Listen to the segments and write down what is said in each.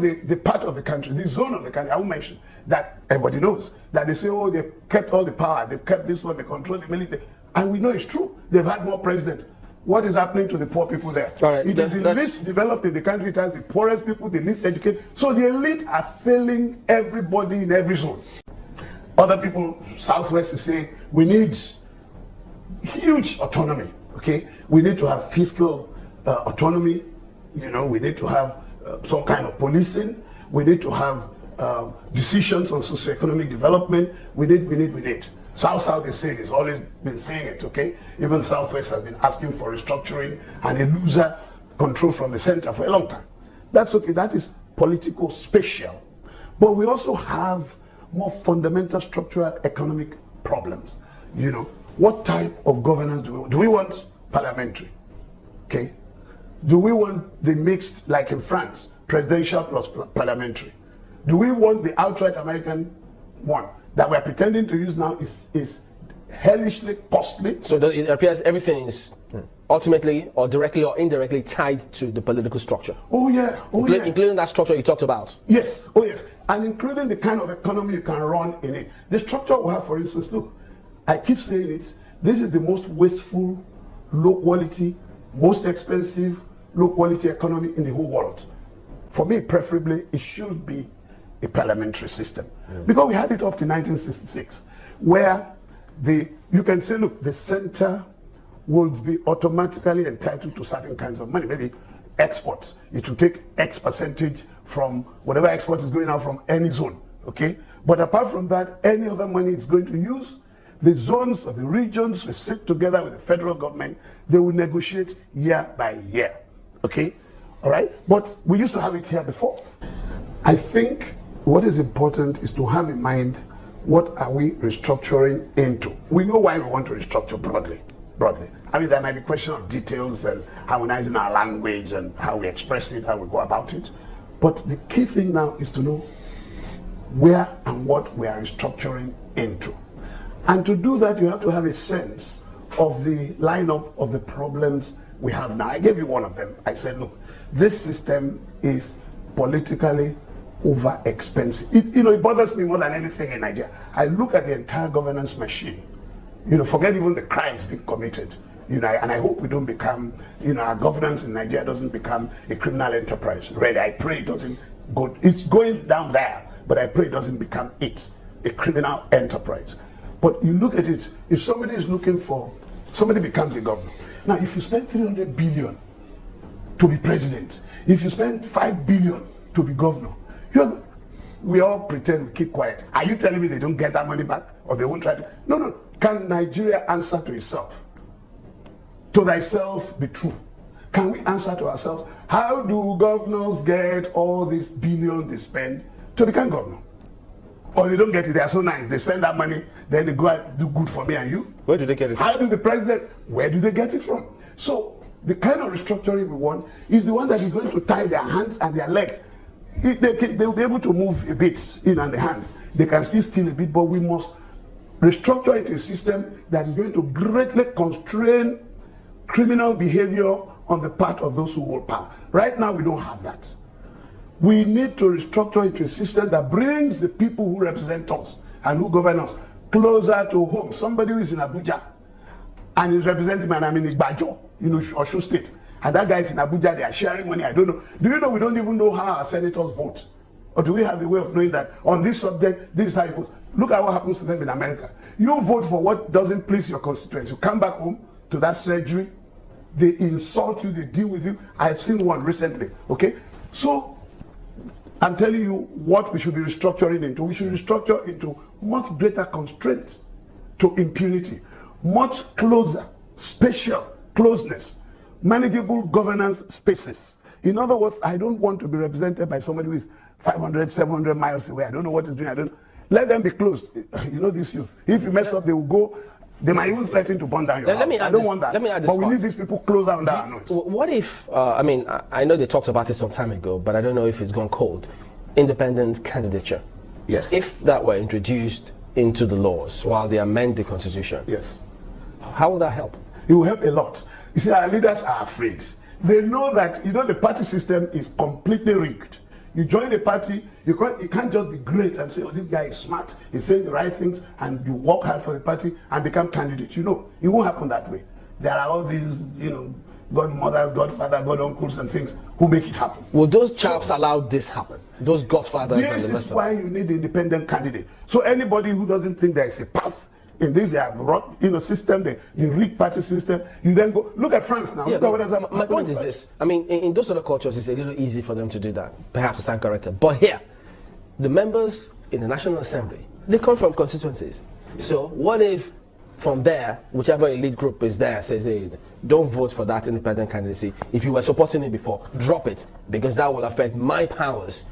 the part of the country, the zone of the country, I will mention, that everybody knows, that they say, oh, they've kept all the power, they've kept this one, they control the military. And we know it's true. They've had more presidents. What is happening to the poor people there? Right, it is the least developed in the country. It has the poorest people, the least educated. So the elite are failing everybody in every zone. Other people, Southwest, say we need huge autonomy. Okay, we need to have fiscal autonomy. You know, we need to have some kind of policing. We need to have decisions on socioeconomic development. We need. South, they say, has always been saying it, okay? Even Southwest has been asking for restructuring and a looser control from the center for a long time. That's okay, that is political spatial. But we also have more fundamental structural economic problems. You know, what type of governance do we want? Do we want parliamentary? Okay? Do we want the mixed, like in France, presidential plus parliamentary? Do we want the outright American one that we're pretending to use now is hellishly costly? So it appears everything is ultimately or directly or indirectly tied to the political structure. Oh yeah, including that structure you talked about. Yes, oh yes, and including the kind of economy you can run in it. The structure we have, for instance, look, I keep saying it, this is the most wasteful, low quality, most expensive, low quality economy in the whole world. For me, preferably, it should be a parliamentary system. Because we had it up to 1966, where you can say, look, the center would be automatically entitled to certain kinds of money, maybe exports. It will take X percentage from whatever export is going out from any zone, okay? But apart from that, any other money it's going to use, the zones or the regions will sit together with the federal government, they will negotiate year by year, okay? All right? But we used to have it here before. I think what is important is to have in mind, what are we restructuring into? We know why we want to restructure broadly. I mean, there might be a question of details and harmonizing our language and how we express it, how we go about it. But the key thing now is to know where and what we are restructuring into. And to do that, you have to have a sense of the lineup of the problems we have now. I gave you one of them. I said, look, this system is politically over expensive. It bothers me more than anything in Nigeria. I look at the entire governance machine. Forget even the crimes being committed. And I hope we don't become, our governance in Nigeria doesn't become a criminal enterprise. Really, I pray it doesn't go. It's going down there, but I pray it doesn't become a criminal enterprise. But you look at it. If somebody becomes a governor. Now, if you spend 300 billion to be president, if you spend 5 billion to be governor, we all pretend we keep quiet. Are you telling me they don't get that money back, or they won't try to? No. Can Nigeria answer to itself? To thyself be true. Can we answer to ourselves? How do governors get all these billions they spend to become governor? Or they don't get it, they are so nice, they spend that money, then they go and do good for me and you? Where do they get it from? How do the president, where do they get it from? So the kind of restructuring we want is the one that is going to tie their hands and their legs. They'll be able to move a bit in on the hands. They can still steal a bit, but we must restructure into a system that is going to greatly constrain criminal behavior on the part of those who hold power. Right now, we don't have that. We need to restructure into a system that brings the people who represent us and who govern us closer to home. Somebody who is in Abuja and is representing me, and I'm in Igbajo, Osun State. And that guy is in Abuja, they are sharing money, I don't know. Do you know we don't even know how our senators vote? Or do we have a way of knowing that on this subject, this is how you vote? Look at what happens to them in America. You vote for what doesn't please your constituents. You come back home to that surgery, they insult you, they deal with you. I've seen one recently, okay? So, I'm telling you what we should be restructuring into. We should restructure into much greater constraint to impunity, much closer, spatial closeness, manageable governance spaces. In other words, I don't want to be represented by somebody who is 500, 700 miles away. I don't know what he's doing. Let them be closed. This youth. If you mess up, they will go. They might even threaten to burn down your house. I don't want that. But we need these people closer under our nose. What if, I know they talked about it some time ago, but I don't know if it's gone cold. Independent candidature. Yes. If that were introduced into the laws while they amend the constitution. Yes. How will that help? It will help a lot. You see, our leaders are afraid. They know that, the party system is completely rigged. You join a party, you can't just be great and say, oh, this guy is smart, he's saying the right things, and you work hard for the party and become candidate. You know, it won't happen that way. There are all these, godmothers, godfathers, goduncles and things who make it happen. Will those chaps allow this happen? Those godfathers and the This rest is of why you need an independent candidate. So anybody who doesn't think there is a path in this, they have brought, system, the rigged party system, you then go, look at France now. Yeah, Look at my point is this. I mean, in those other cultures, it's a little easy for them to do that. Perhaps it's incorrect. But here, the members in the National Assembly, they come from constituencies. So what if from there, whichever elite group is there says, hey, don't vote for that independent candidacy. If you were supporting it before, drop it, because that will affect my powers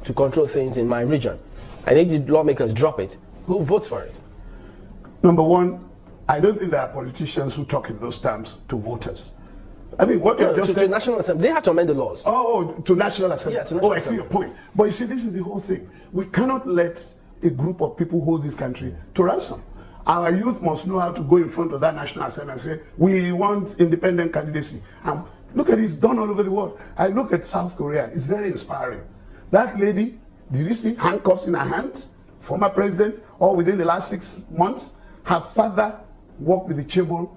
to control things in my region. And if the lawmakers drop it, who votes for it? Number one, I don't think there are politicians who talk in those terms to voters. I mean, what you're just saying... To National Assembly, they have to amend the laws. Oh, to National Assembly. Yeah, to National I see your point. But you see, this is the whole thing. We cannot let a group of people hold this country to ransom. Our youth must know how to go in front of that National Assembly and say, we want independent candidacy. And look at it, it's done all over the world. I look at South Korea, it's very inspiring. That lady, did you see handcuffs in her hand? Former president, or within the last 6 months, her father worked with the chaebol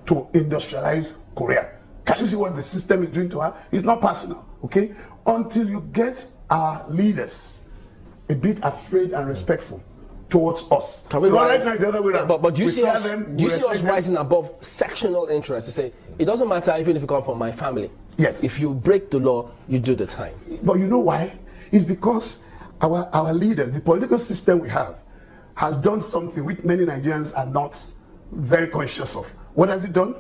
to industrialize Korea. Can you see what the system is doing to her? It's not personal, okay? Until you get our leaders a bit afraid and respectful towards us. Can we rise? Right now, the other way around. But do you see us rising above sectional interest to say, it doesn't matter even if you come from my family. Yes. If you break the law, you do the time. But you know why? It's because our leaders, the political system we have, has done something which many Nigerians are not very conscious of. What has it done?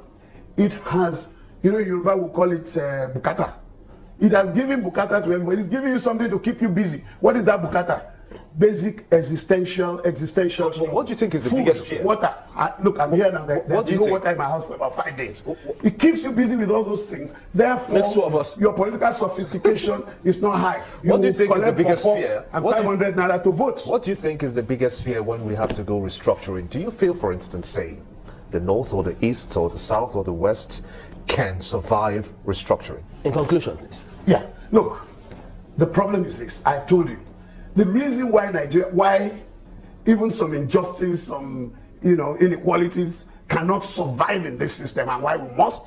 It has, Yoruba will call it bukata. It has given bukata to everybody. It's giving you something to keep you busy. What is that bukata? Basic existential. What do you think is the food, biggest fear? Water. Look, I'm here now. What do you no think? water in my house for about 5 days. It keeps you busy with all those things. Therefore, Makes two of us. Your political sophistication is not high. What do you think is the biggest fear? And 500 naira to vote. What do you think is the biggest fear when we have to go restructuring? Do you feel, for instance, say, the North or the East or the South or the West can survive restructuring? In conclusion, please. Yeah. Look, the problem is this. I've told you. The reason why even some injustice, some inequalities cannot survive in this system, and why we must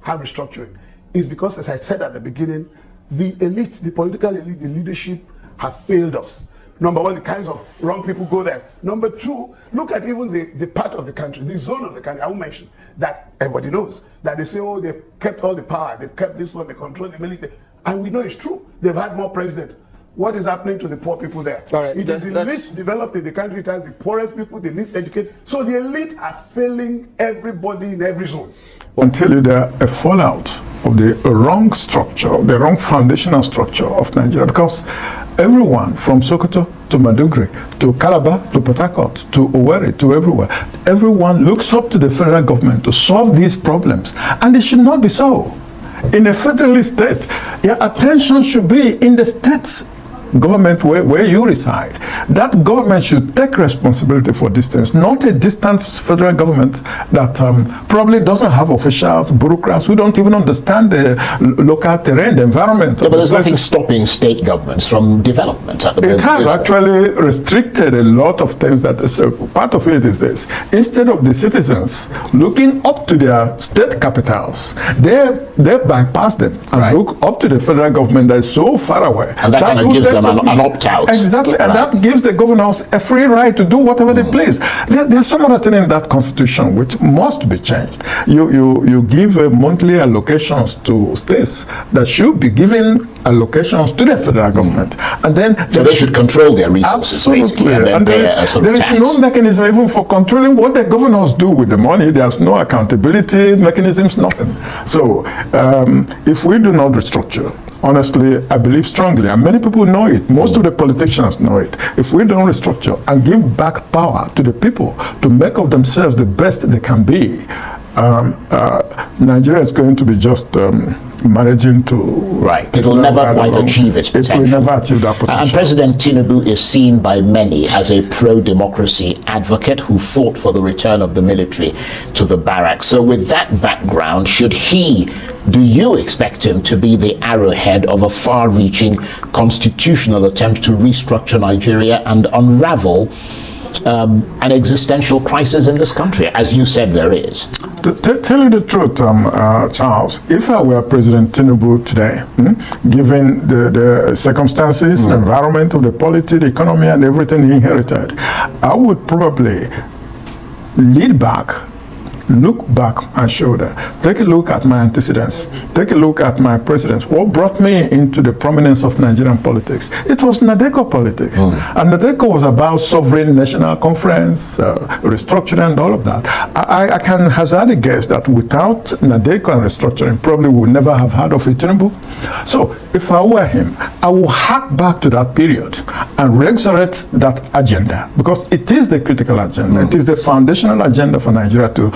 have restructuring, is because, as I said at the beginning, the elite, the political elite, the leadership have failed us. Number one, the kinds of wrong people go there. Number two, look at even the part of the country, the zone of the country. I will mention that everybody knows that they say, oh, they've kept all the power, they've kept this one, they control the military, and we know it's true. They've had more presidents. What is happening to the poor people there? All right, it is the least developed in the country. It has the poorest people, the least educated. So the elite are failing everybody in every zone. I'll tell you there a fallout of the wrong structure, the wrong foundational structure of Nigeria, because everyone from Sokoto to Maiduguri to Calabar to Port Harcourt to Owerri to everywhere, everyone looks up to the federal government to solve these problems, and it should not be so. In a federalist state, your attention should be in the states government where you reside. That government should take responsibility for these things, not a distant federal government that probably doesn't have officials, bureaucrats who don't even understand the local terrain, the environment. Yeah, but there's nothing stopping state governments from development. It has actually restricted a lot of things. Part of it is this. Instead of the citizens looking up to their state capitals, they bypass them and look up to the federal government that is so far away. And that kind of gives them an opt-out. Exactly, and that gives the governors a free right to do whatever they please. There's some other thing in that constitution which must be changed. You give monthly allocations to states that should be giving allocations to the federal government, and then so they should control their resources. Absolutely, and there is no mechanism even for controlling what the governors do with the money. There's no accountability mechanisms, nothing. So if we do not restructure, honestly, I believe strongly, and many people know it, most of the politicians know it, if we don't restructure and give back power to the people to make of themselves the best they can be, Nigeria is going to be just managing to... Right. It will never quite achieve its potential. It will never achieve that potential. And President Tinubu is seen by many as a pro-democracy advocate who fought for the return of the military to the barracks. So with that background, do you expect him to be the arrowhead of a far-reaching constitutional attempt to restructure Nigeria and unravel an existential crisis in this country, as you said there is? To tell you the truth, Charles, if I were President Tinubu today, given the circumstances, the environment of the polity, the economy, and everything he inherited, I would probably lead back, look back and shoulder, take a look at my antecedents, take a look at my precedents. What brought me into the prominence of Nigerian politics? It was Nadeko politics. And Nadeko was about sovereign national conference, restructuring and all of that. I can hazard a guess that without Nadeko and restructuring, probably we would never have heard of Tinubu. So if I were him, I will hark back to that period and resurrect that agenda, because it is the critical agenda. It is the foundational agenda for Nigeria to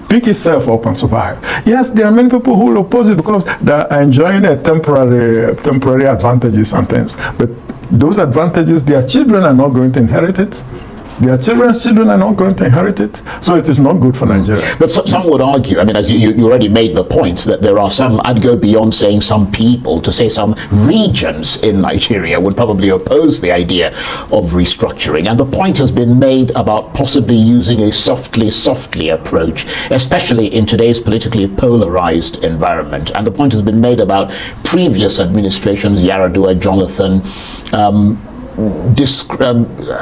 pick itself up and survive. Yes, there are many people who will oppose it because they are enjoying a temporary advantages and things. But those advantages, their children are not going to inherit it. Their children's children are not going to inherit it, so it is not good for Nigeria. But some would argue, I mean, as you already made the point, that there are some, I'd go beyond saying some people, to say some regions in Nigeria would probably oppose the idea of restructuring. And the point has been made about possibly using a softly approach, especially in today's politically polarized environment. And the point has been made about previous administrations, Yaradua, Jonathan,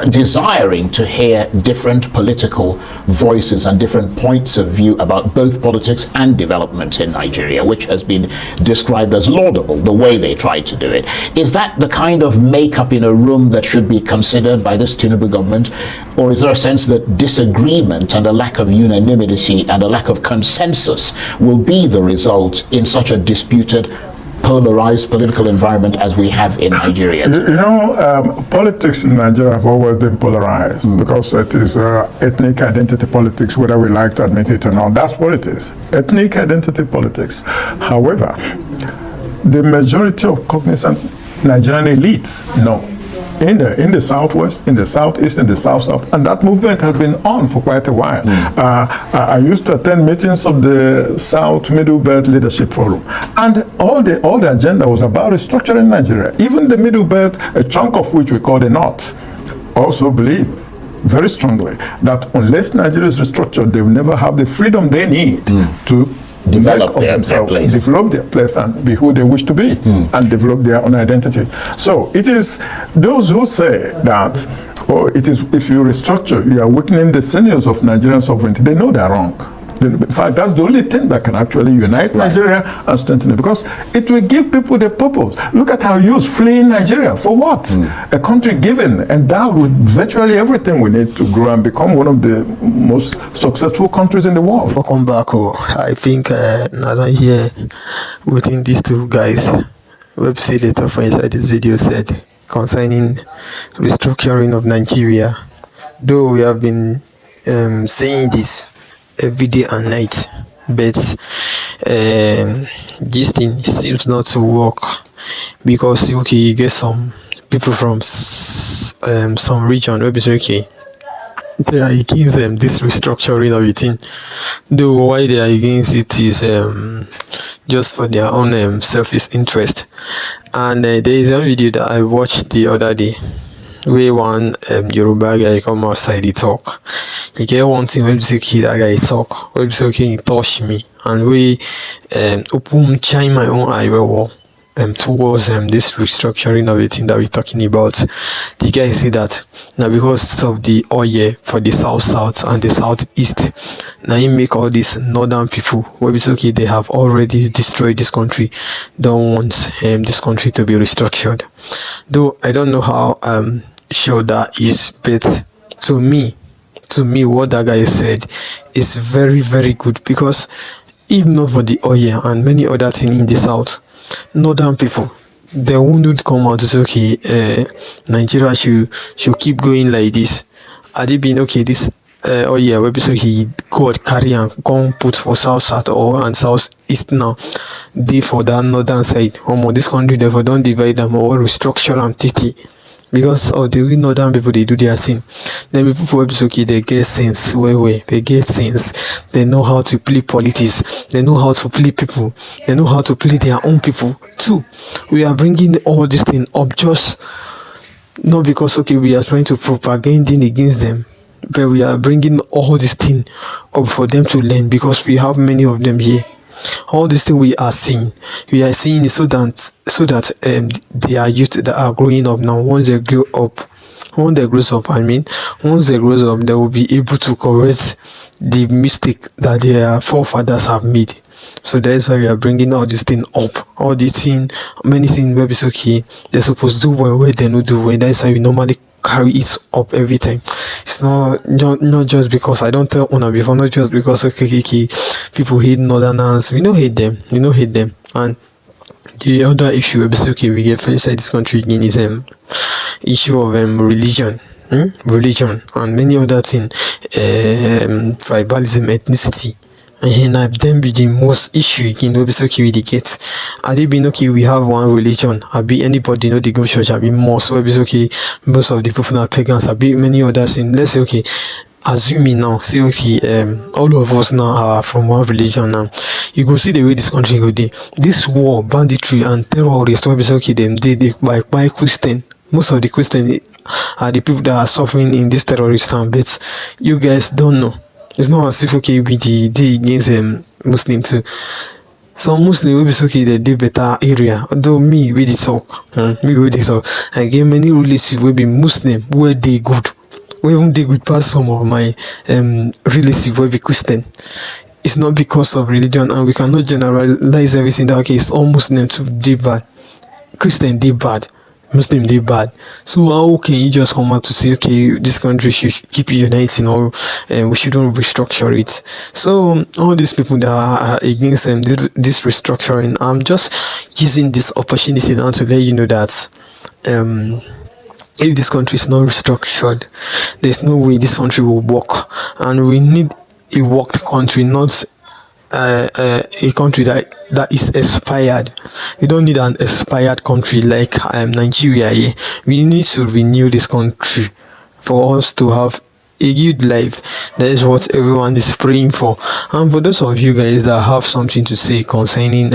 desiring to hear different political voices and different points of view about both politics and development in Nigeria, which has been described as laudable, the way they tried to do it. Is that the kind of makeup in a room that should be considered by this Tinubu government? Or is there a sense that disagreement and a lack of unanimity and a lack of consensus will be the result in such a disputed, polarized political environment as we have in Nigeria? You know, politics in Nigeria have always been polarized because it is ethnic identity politics, whether we like to admit it or not. That's what it is, ethnic identity politics. However, the majority of cognizant Nigerian elites know. In the southwest, in the southeast, in the south, and that movement has been on for quite a while. I used to attend meetings of the South Middle Belt Leadership Forum, and all the agenda was about restructuring Nigeria. Even the Middle Belt, a chunk of which we call the North, also believe very strongly that unless Nigeria is restructured, they will never have the freedom they need to develop their place and be who they wish to be and develop their own identity. So it is those who say that, it is if you restructure, you are weakening the sinews of Nigerian sovereignty. They know they are wrong. In fact, that's the only thing that can actually unite Nigeria and strengthen it, because it will give people the purpose. Look at how youths fleeing Nigeria. For what? A country given, endowed with virtually everything we need to grow and become one of the most successful countries in the world. Welcome back. I think now that here within these two guys, website data for inside this video said concerning restructuring of Nigeria, though we have been saying this every day and night, but this thing seems not to work, because okay, you get some people from some region where it's okay, they are against this restructuring of it, though why they are against it is just for their own selfish interest. And there is a video that I watched the other day where one Yoruba guy come outside, he talk. He get one thing where okay, that guy talk, where okay, he touch me, and we open shine my own eye towards this restructuring of it that we're talking about. The guy say that now because of the oil for the south and the southeast, now he make all these northern people where it's okay, they have already destroyed this country, don't want this country to be restructured. Though I don't know how sure that is, but to me what that guy said is very, very good, because if not for the oil and many other things in the south, northern people, they wouldn't come out to say okay, Nigeria should keep going like this. Had it been okay, this oh yeah, where so he God carry and come put for south or and southeast now. They for that northern side. This country therefore don't divide them or restructure and TT. Because of the way northern people they do their thing. Then people for okay, they get sense where they get sense. They know how to play politics. They know how to play people. They know how to play their own people too. We are bringing all this thing up just not because okay we are trying to propaganding against them, but we are bringing all this thing up for them to learn because we have many of them here. All this thing we are seeing it so that they are youth that are growing up now. Once they grow up, once they grow up, they will be able to correct the mistake that their forefathers have made. So that is why we are bringing all this thing up. All the thing, many things where it's okay, they're supposed to do well, where they don't do well. That is why we normally carry it up every time. It's not just because I don't tell Una before, not just because okay, people hate northerners. We don't hate them. And the other issue we get from inside this country again is issue of religion. Religion and many other things, tribalism, ethnicity. And then be the most issue again will be okay with the get. I they been okay we have one religion. I be anybody know they go church, I be more so be okay most of the people are pagans, I be many others in let's say okay. Assuming now, say okay, all of us now are from one religion now. You go see the way this country go dey. This war, banditry and terrorists will be okay them they by Christian. Most of the Christians are the people that are suffering in this terrorist town, but you guys don't know. It's not as if okay we dey against Muslim too. Some Muslim will be okay they dey better area. Although me with the talk, I get many relatives will be Muslim where they good. Where even they good pass some of my relatives will be Christian. It's not because of religion, and we cannot generalize everything that okay it's all Muslim to dey bad, Christian dey bad, Muslim they bad. So how can you just come out to say okay this country should keep uniting or we shouldn't restructure it? So all these people that are against this restructuring, I'm just using this opportunity now to let you know that if this country is not restructured, there's no way this country will work, and we need a worked country, not a country that is expired. We don't need an expired country like Nigeria. Yeah. We need to renew this country for us to have a good life. That is what everyone is praying for. And for those of you guys that have something to say concerning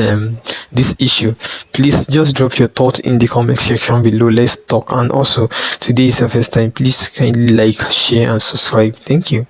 this issue, please just drop your thought in the comment section below. Let's talk. And also, today is the first time, please kindly like, share and subscribe. Thank you.